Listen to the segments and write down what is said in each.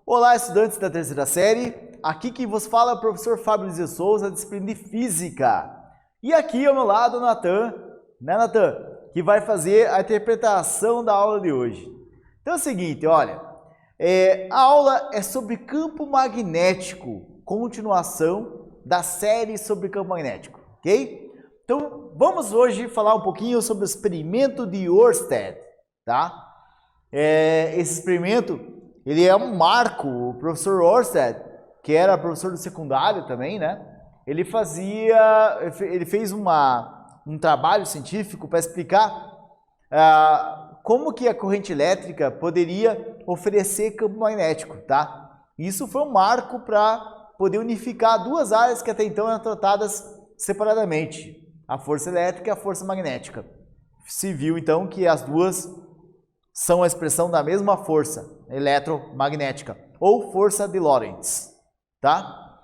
Olá, estudantes da terceira série. Aqui quem vos fala é o professor Fábio Luiz de Souza, disciplina de Física. E aqui ao meu lado o Natan, né, Natan? Que vai fazer a interpretação da aula de hoje. Então é o seguinte, olha, a aula é sobre campo magnético, continuação da série sobre campo magnético, ok? Então vamos hoje falar um pouquinho sobre o experimento de Ørsted, tá? Esse experimento, ele é um marco. O professor Ørsted, que era professor do secundário também, né? Ele fez um trabalho científico para explicar como que a corrente elétrica poderia oferecer campo magnético, tá? Isso foi um marco para poder unificar duas áreas que até então eram tratadas separadamente, a força elétrica e a força magnética. Se viu então que as duas são a expressão da mesma força eletromagnética, ou força de Lorentz, tá?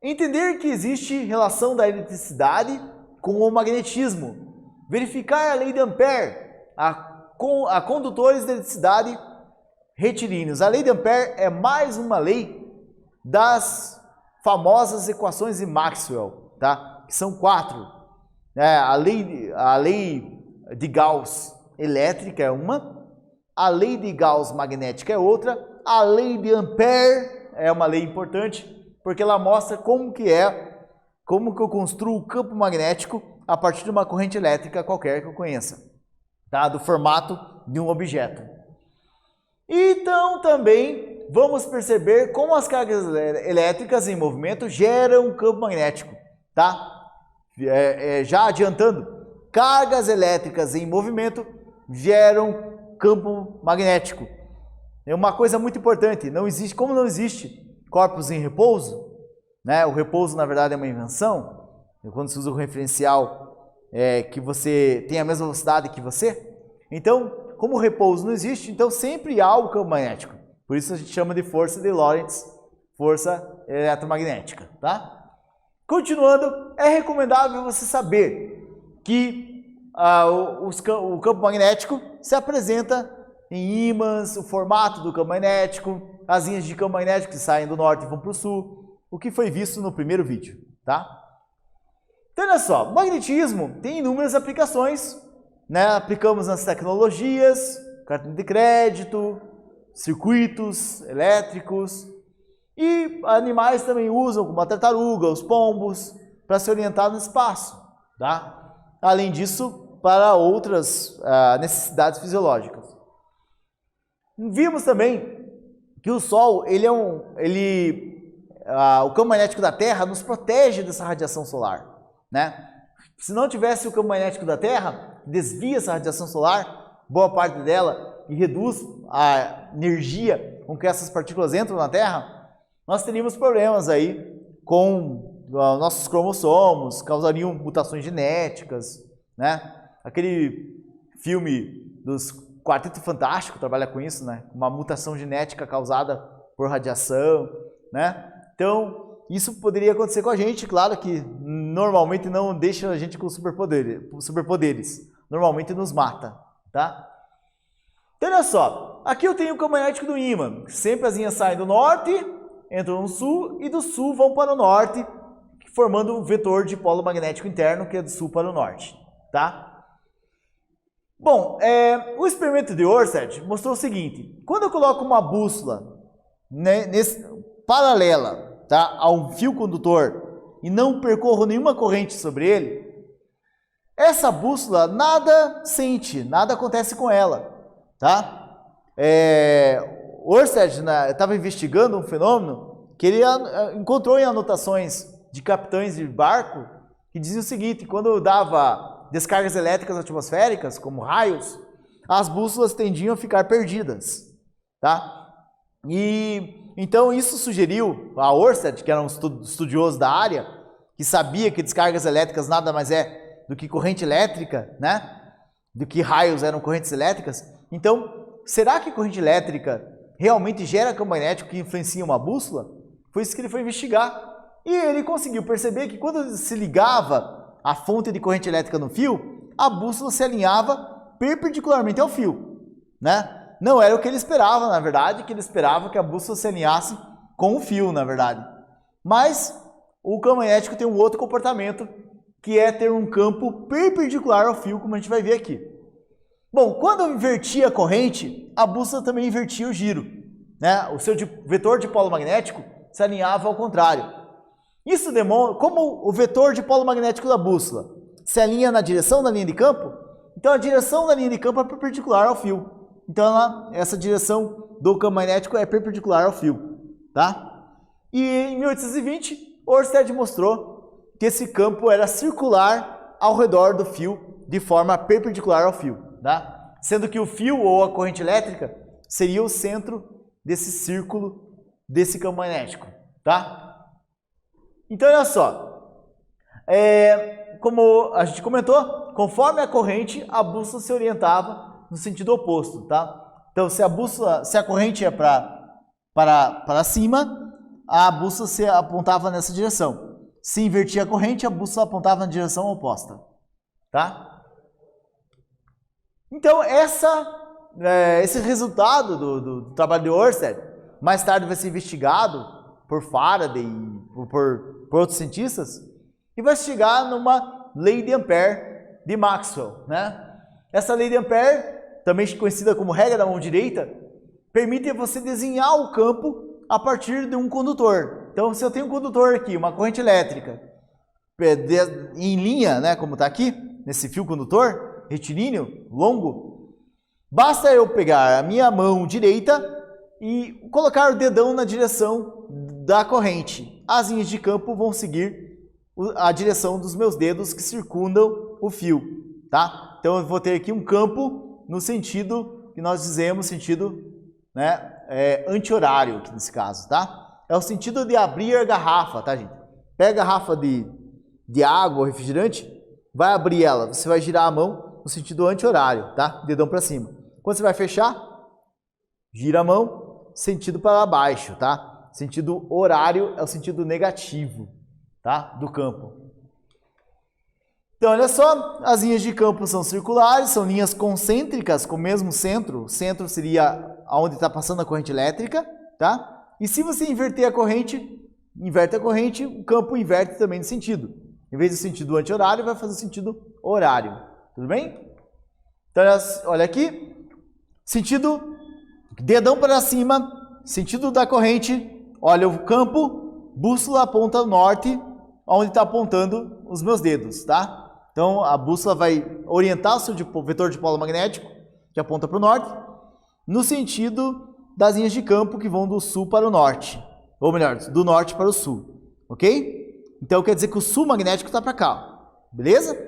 Entender que existe relação da eletricidade com o magnetismo. Verificar a lei de Ampère a condutores de eletricidade retilíneos. A lei de Ampère é mais uma lei das famosas equações de Maxwell, tá? Que são 4. A lei de Gauss elétrica é uma, a lei de Gauss magnética é outra, a lei de Ampère é uma lei importante, porque ela mostra como que eu construo o campo magnético a partir de uma corrente elétrica qualquer que eu conheça, tá? Do formato de um objeto. Então também vamos perceber como as cargas elétricas em movimento geram um campo magnético, tá? Já adiantando, cargas elétricas em movimento geram campo magnético. É uma coisa muito importante, como não existe corpos em repouso, né? O repouso na verdade é uma invenção, quando se usa o referencial que você tem a mesma velocidade que você, então como o repouso não existe, então sempre há o campo magnético, por isso a gente chama de força de Lorentz, força eletromagnética, tá? Continuando, é recomendável você saber que o campo magnético se apresenta em ímãs, o formato do campo magnético, as linhas de campo magnético que saem do norte e vão para o sul, o que foi visto no primeiro vídeo, tá? Então olha só, o magnetismo tem inúmeras aplicações, né? Aplicamos nas tecnologias, cartão de crédito, circuitos elétricos, e animais também usam, como a tartaruga, os pombos, para se orientar no espaço, tá? Além disso, para outras necessidades fisiológicas. Vimos também que o Sol, o campo magnético da Terra nos protege dessa radiação solar, né? Se não tivesse o campo magnético da Terra, desvia essa radiação solar, boa parte dela, e reduz a energia com que essas partículas entram na Terra, nós teríamos problemas aí com nossos cromossomos, causariam mutações genéticas, né? Aquele filme dos Quarteto Fantástico trabalha com isso, né? Uma mutação genética causada por radiação, né? Então, isso poderia acontecer com a gente, claro que normalmente não deixa a gente com superpoderes. Normalmente nos mata, tá? Então, olha só, aqui eu tenho o campo magnético do ímã. Sempre as linhas saem do norte, entram no sul e do sul vão para o norte, formando um vetor de polo magnético interno que é do sul para o norte, tá? Bom, o experimento de Ørsted mostrou o seguinte: quando eu coloco uma bússola paralela, tá, a um fio condutor e não percorro nenhuma corrente sobre ele, essa bússola nada sente, nada acontece com ela, tá? Ørsted estava investigando um fenômeno que ele encontrou em anotações de capitães de barco que diziam o seguinte: quando dava descargas elétricas atmosféricas, como raios, as bússolas tendiam a ficar perdidas, tá? E então isso sugeriu a Ørsted, que era um estudioso da área, que sabia que descargas elétricas nada mais é do que corrente elétrica, né? Do que raios eram correntes elétricas. Então, será que corrente elétrica realmente gera campo magnético que influencia uma bússola? Foi isso que ele foi investigar. E ele conseguiu perceber que quando se ligava a fonte de corrente elétrica no fio, a bússola se alinhava perpendicularmente ao fio, né? Não era o que ele esperava, na verdade, que ele esperava que a bússola se alinhasse com o fio, na verdade. Mas o campo magnético tem um outro comportamento, que é ter um campo perpendicular ao fio, como a gente vai ver aqui. Bom, quando eu invertia a corrente, a bússola também invertia o giro, né? O seu vetor de polo magnético se alinhava ao contrário. Isso demonstra como o vetor de polo magnético da bússola se alinha na direção da linha de campo, então a direção da linha de campo é perpendicular ao fio. Então essa direção do campo magnético é perpendicular ao fio, tá? E em 1820, Ørsted mostrou que esse campo era circular ao redor do fio de forma perpendicular ao fio, tá? Sendo que o fio ou a corrente elétrica seria o centro desse círculo desse campo magnético, tá? Então, olha só, como a gente comentou, conforme a corrente, a bússola se orientava no sentido oposto, tá? Então, se a corrente é para cima, a bússola se apontava nessa direção. Se invertia a corrente, a bússola apontava na direção oposta, tá? Então, esse resultado do trabalho de Ørsted, mais tarde vai ser investigado por Faraday e por outros cientistas, e vai chegar numa lei de Ampère de Maxwell, né? Essa lei de Ampère, também conhecida como regra da mão direita, permite você desenhar o campo a partir de um condutor. Então, se eu tenho um condutor aqui, uma corrente elétrica, em linha, né, como está aqui, nesse fio condutor, retilíneo, longo, basta eu pegar a minha mão direita e colocar o dedão na direção da corrente. As linhas de campo vão seguir a direção dos meus dedos que circundam o fio, tá? Então eu vou ter aqui um campo no sentido que nós dizemos, sentido, né, anti-horário aqui nesse caso, tá? É o sentido de abrir a garrafa, tá, gente? Pega a garrafa de água ou refrigerante, vai abrir ela, você vai girar a mão no sentido anti-horário, tá? Dedão para cima. Quando você vai fechar, gira a mão, sentido para baixo, tá? Sentido horário é o sentido negativo, tá? Do campo. Então, olha só, as linhas de campo são circulares, são linhas concêntricas com o mesmo centro. O centro seria onde está passando a corrente elétrica, tá? E se você inverte a corrente, o campo inverte também de sentido. Em vez do sentido anti-horário, vai fazer o sentido horário. Tudo bem? Então, olha aqui. Sentido, dedão para cima, sentido da corrente. Olha o campo, bússola aponta ao norte, onde está apontando os meus dedos, tá? Então, a bússola vai orientar o seu vetor de polo magnético, que aponta para o norte, no sentido das linhas de campo que vão do sul para o norte. Ou melhor, do norte para o sul, ok? Então, quer dizer que o sul magnético está para cá, beleza?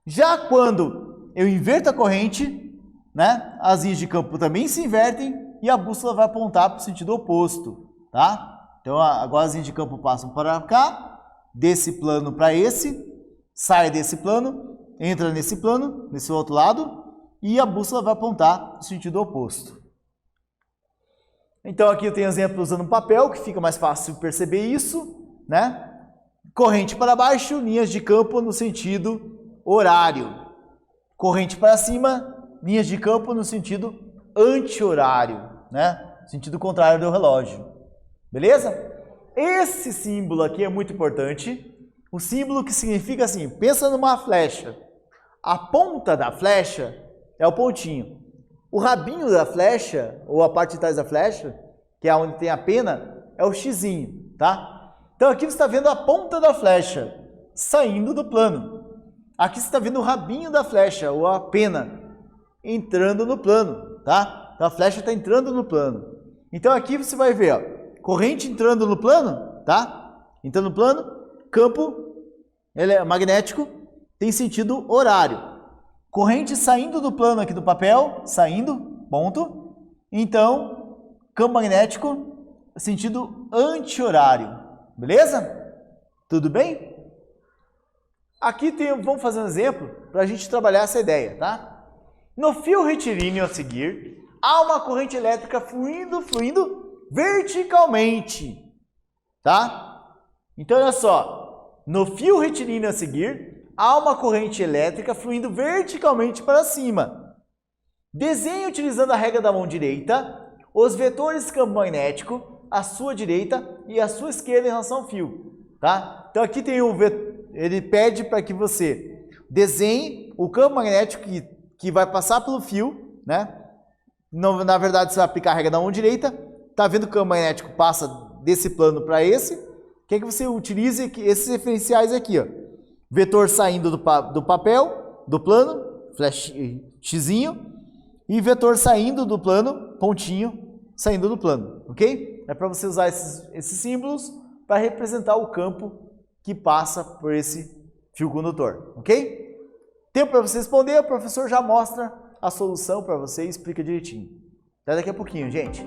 Já quando eu inverto a corrente, né, as linhas de campo também se invertem e a bússola vai apontar para o sentido oposto. Tá? Então agora as linhas de campo passam para cá, desse plano para esse, sai desse plano, entra nesse plano, nesse outro lado, e a bússola vai apontar no sentido oposto. Então aqui eu tenho exemplo usando papel, que fica mais fácil perceber isso, né? Corrente para baixo, linhas de campo no sentido horário. Corrente para cima, linhas de campo no sentido anti-horário, né? Sentido contrário do relógio. Beleza? Esse símbolo aqui é muito importante. O símbolo que significa assim, pensa numa flecha. A ponta da flecha é o pontinho. O rabinho da flecha, ou a parte de trás da flecha, que é onde tem a pena, é o xizinho, tá? Então aqui você está vendo a ponta da flecha saindo do plano. Aqui você está vendo o rabinho da flecha, ou a pena, entrando no plano, tá? Então a flecha está entrando no plano. Então aqui você vai ver, ó, corrente entrando no plano, tá? Entrando no plano, campo magnético tem sentido horário. Corrente saindo do plano aqui do papel, saindo, ponto. Então, campo magnético, sentido anti-horário. Beleza? Tudo bem? Aqui vamos fazer um exemplo para a gente trabalhar essa ideia, tá? No fio retilíneo a seguir, há uma corrente elétrica fluindo verticalmente, tá? Então, olha só, no fio retilíneo a seguir, há uma corrente elétrica fluindo verticalmente para cima. Desenhe utilizando a regra da mão direita os vetores campo magnético à sua direita e à sua esquerda em relação ao fio, tá? Então aqui tem o vetor, ele pede para que você desenhe o campo magnético que vai passar pelo fio, né? Na verdade, você vai aplicar a regra da mão direita, tá vendo que o campo magnético passa desse plano para esse, quer que você utilize esses referenciais aqui, ó. Vetor saindo do papel, do plano, flash xzinho, e vetor saindo do plano, pontinho, saindo do plano, ok? É para você usar esses símbolos para representar o campo que passa por esse fio condutor, ok? Tempo para você responder, o professor já mostra a solução para você e explica direitinho. Até daqui a pouquinho, gente.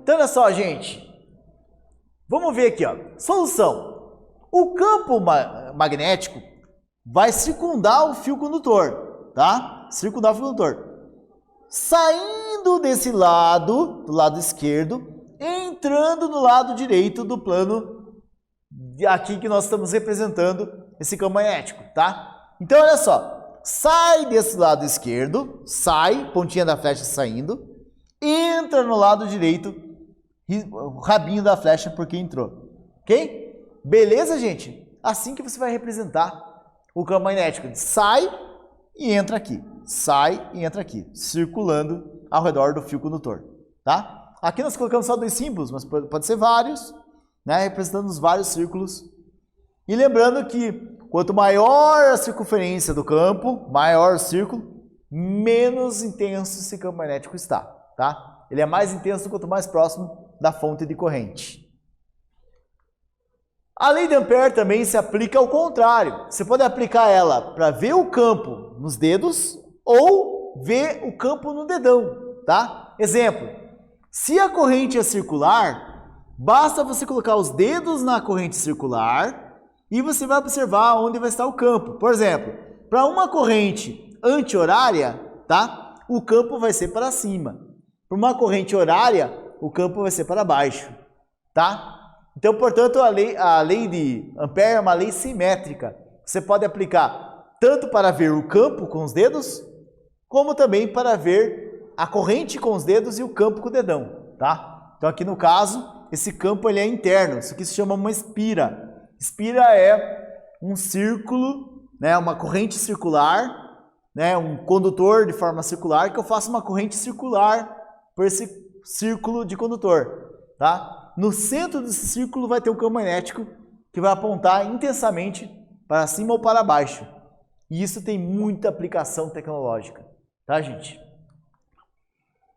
Então, olha só, gente. Vamos ver aqui, ó. Solução. O campo magnético vai circundar o fio condutor, tá? Circundar o fio condutor. Saindo desse lado, do lado esquerdo, entrando no lado direito do plano aqui que nós estamos representando esse campo magnético, tá? Então, olha só. Sai desse lado esquerdo, sai, pontinha da flecha saindo, entra no lado direito, o rabinho da flecha porque entrou, ok? Beleza, gente? Assim que você vai representar o campo magnético. Sai e entra aqui, sai e entra aqui, circulando ao redor do fio condutor, tá? Aqui nós colocamos só 2 símbolos, mas pode ser vários, né? Representando os vários círculos. E lembrando que quanto maior a circunferência do campo, maior o círculo, menos intenso esse campo magnético está, tá? Ele é mais intenso quanto mais próximo da fonte de corrente. A lei de Ampère também se aplica ao contrário. Você pode aplicar ela para ver o campo nos dedos ou ver o campo no dedão, tá? Exemplo, se a corrente é circular, basta você colocar os dedos na corrente circular e você vai observar onde vai estar o campo. Por exemplo, para uma corrente anti-horária, tá? O campo vai ser para cima. Para uma corrente horária, o campo vai ser para baixo, tá? Então, portanto, a lei de Ampère é uma lei simétrica. Você pode aplicar tanto para ver o campo com os dedos, como também para ver a corrente com os dedos e o campo com o dedão, tá? Então, aqui no caso, esse campo ele é interno. Isso aqui se chama uma espira. Espira é um círculo, né, uma corrente circular, né, um condutor de forma circular, que eu faço uma corrente circular por esse círculo de condutor, tá? No centro desse círculo vai ter um campo magnético que vai apontar intensamente para cima ou para baixo. E isso tem muita aplicação tecnológica, tá, gente?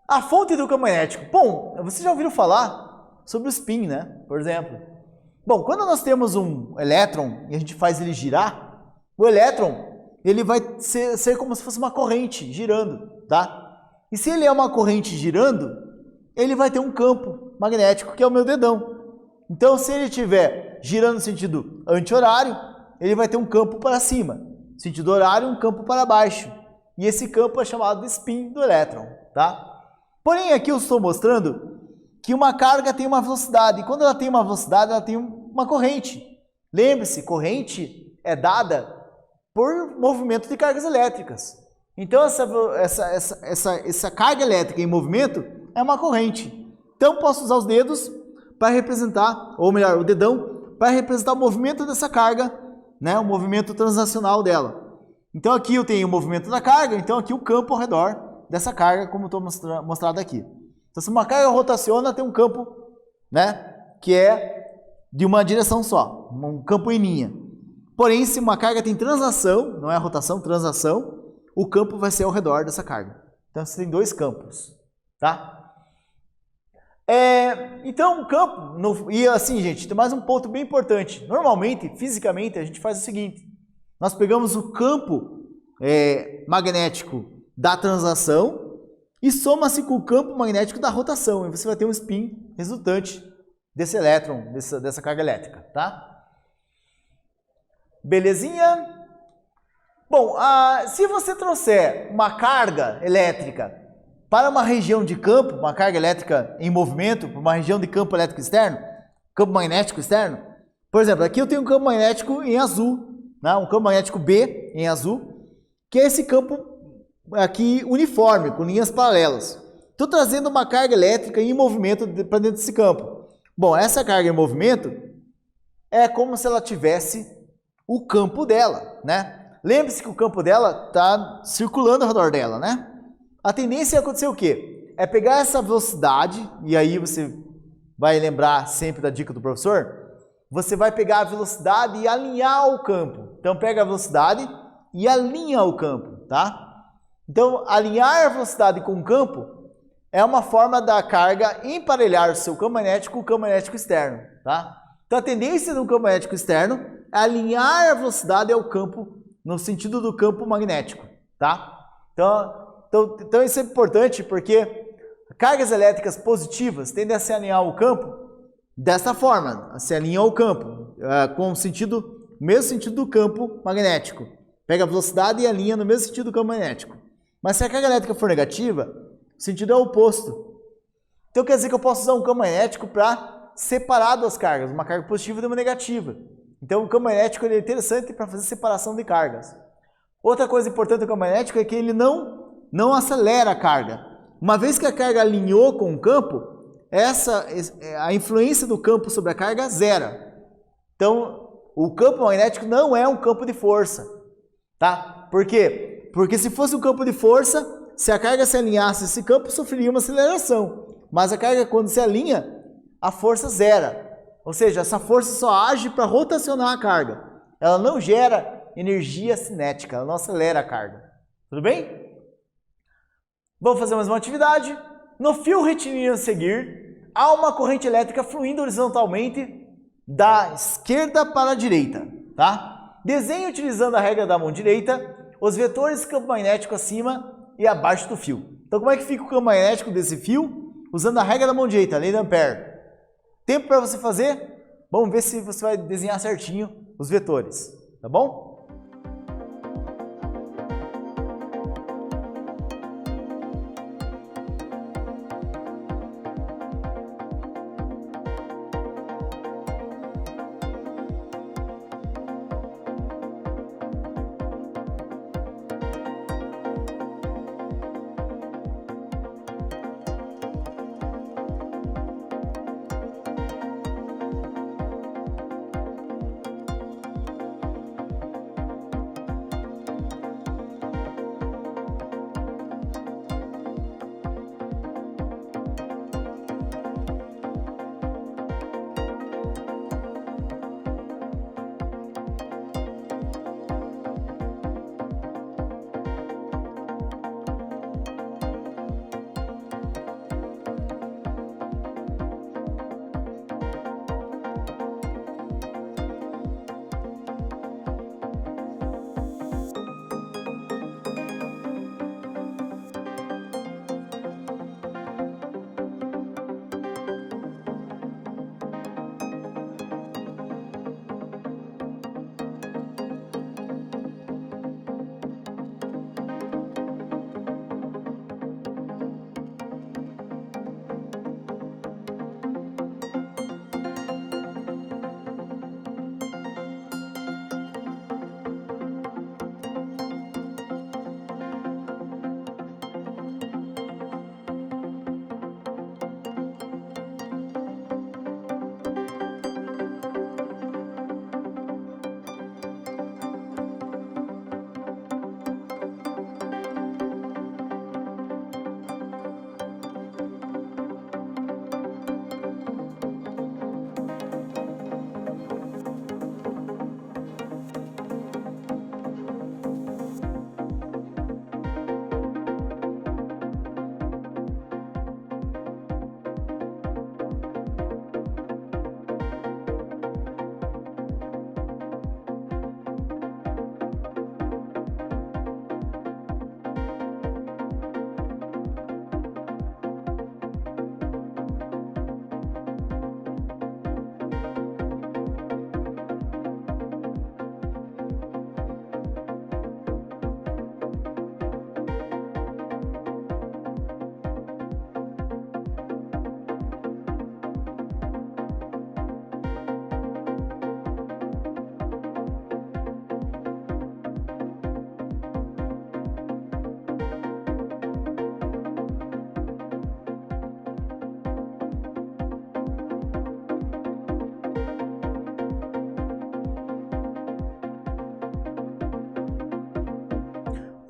A fonte do campo magnético. Bom, vocês já ouviram falar sobre o spin, né? Por exemplo. Bom, quando nós temos um elétron e a gente faz ele girar, o elétron ele vai ser como se fosse uma corrente girando, tá? E se ele é uma corrente girando, ele vai ter um campo magnético, que é o meu dedão. Então, se ele estiver girando no sentido anti-horário, ele vai ter um campo para cima. Sentido horário, um campo para baixo. E esse campo é chamado de spin do elétron, tá? Porém, aqui eu estou mostrando que uma carga tem uma velocidade. E quando ela tem uma velocidade, ela tem uma corrente. Lembre-se, corrente é dada por movimento de cargas elétricas. Então, essa carga elétrica em movimento é uma corrente. Então, posso usar os dedos para representar, ou melhor, o dedão, para representar o movimento dessa carga, né, o movimento transacional dela. Então, aqui eu tenho o movimento da carga, então aqui o campo ao redor dessa carga, como estou mostrado aqui. Então, se uma carga rotaciona, tem um campo, né, que é de uma direção só, um campo em linha. Porém, se uma carga tem translação, não é rotação, translação, o campo vai ser ao redor dessa carga. Então, você tem dois campos, tá? Então, o campo, e assim, gente, tem mais um ponto bem importante. Normalmente, fisicamente, a gente faz o seguinte. Nós pegamos o campo magnético da translação e soma-se com o campo magnético da rotação. E você vai ter um spin resultante desse elétron, dessa carga elétrica, tá? Belezinha? Bom, se você trouxer uma carga elétrica para uma região de campo, uma carga elétrica em movimento, para uma região de campo elétrico externo, campo magnético externo, por exemplo, aqui eu tenho um campo magnético em azul, né? Um campo magnético B em azul, que é esse campo aqui uniforme, com linhas paralelas. Estou trazendo uma carga elétrica em movimento para dentro desse campo. Bom, essa carga em movimento é como se ela tivesse o campo dela, né? Lembre-se que o campo dela está circulando ao redor dela, né? A tendência é acontecer o quê? É pegar essa velocidade, e aí você vai lembrar sempre da dica do professor, você vai pegar a velocidade e alinhar o campo. Então, pega a velocidade e alinha o campo, tá? Então, alinhar a velocidade com o campo é uma forma da carga emparelhar o seu campo magnético com o campo magnético externo, tá? Então, a tendência do campo magnético externo é alinhar a velocidade ao campo no sentido do campo magnético, tá? Então isso é importante porque cargas elétricas positivas tendem a se alinhar ao campo dessa forma, se alinham ao campo, com o mesmo sentido do campo magnético. Pega a velocidade e alinha no mesmo sentido do campo magnético. Mas se a carga elétrica for negativa, o sentido é o oposto. Então quer dizer que eu posso usar um campo magnético para separar duas cargas, uma carga positiva de uma negativa. Então o campo magnético é interessante para fazer separação de cargas. Outra coisa importante do campo magnético é que ele não acelera a carga. Uma vez que a carga alinhou com o campo, a influência do campo sobre a carga zera. Então, o campo magnético não é um campo de força, tá? Por quê? Porque se fosse um campo de força, se a carga se alinhasse, esse campo sofreria uma aceleração. Mas a carga, quando se alinha, a força zera. Ou seja, essa força só age para rotacionar a carga. Ela não gera energia cinética, ela não acelera a carga. Tudo bem? Vamos fazer mais uma atividade. No fio retilíneo a seguir, há uma corrente elétrica fluindo horizontalmente da esquerda para a direita, tá? Desenhe utilizando a regra da mão direita os vetores de campo magnético acima e abaixo do fio. Então como é que fica o campo magnético desse fio? Usando a regra da mão direita, a lei de Ampère. Tempo para você fazer? Vamos ver se você vai desenhar certinho os vetores, tá bom?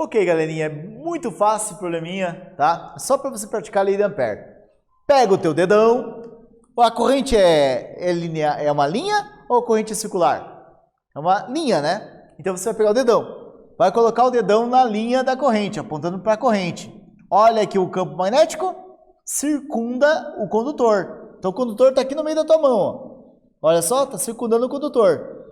Ok, galerinha, é muito fácil o probleminha, tá? É só para você praticar a lei de Ampère. Pega o teu dedão, a corrente é linear, é uma linha ou a corrente é circular? É uma linha, né? Então você vai pegar o dedão, vai colocar o dedão na linha da corrente, apontando para a corrente. Olha aqui o campo magnético circunda o condutor. Então o condutor está aqui no meio da tua mão, ó. Olha só, está circundando o condutor.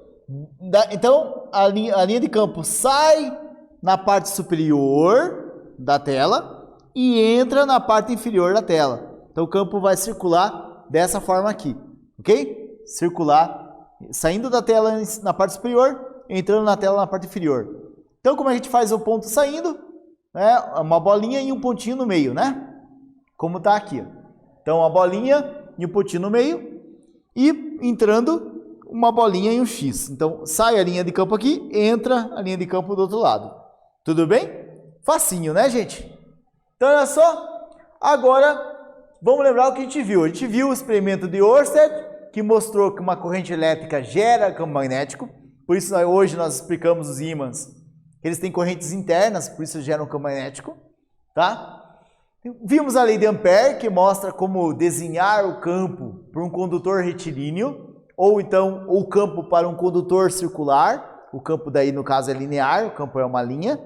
Então a linha de campo sai na parte superior da tela e entra na parte inferior da tela. Então o campo vai circular dessa forma aqui, ok? Circular, saindo da tela na parte superior, entrando na tela na parte inferior. Então como a gente faz o ponto saindo? É uma bolinha e um pontinho no meio, né? Como está aqui. Então uma bolinha e um pontinho no meio e entrando uma bolinha e um X. Então sai a linha de campo aqui, entra a linha de campo do outro lado. Tudo bem? Facinho, né, gente? Então, olha só. Agora, vamos lembrar o que a gente viu. A gente viu o experimento de Ørsted, que mostrou que uma corrente elétrica gera campo magnético. Por isso, hoje nós explicamos os ímãs. Eles têm correntes internas, por isso geram campo magnético. Tá? Vimos a lei de Ampère, que mostra como desenhar o campo para um condutor retilíneo, ou então o campo para um condutor circular. O campo daí, no caso, é linear, o campo é uma linha,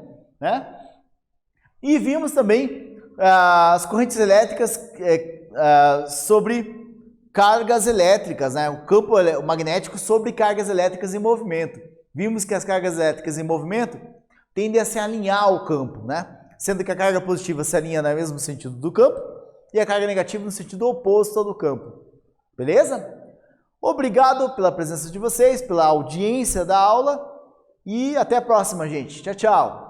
né? E vimos também as correntes elétricas sobre cargas elétricas, né? O campo magnético sobre cargas elétricas em movimento. Vimos que as cargas elétricas em movimento tende a se alinhar ao campo, né? Sendo que a carga positiva se alinha no mesmo sentido do campo e a carga negativa no sentido oposto ao do campo. Beleza? Obrigado pela presença de vocês, pela audiência da aula e até a próxima, gente. Tchau, tchau!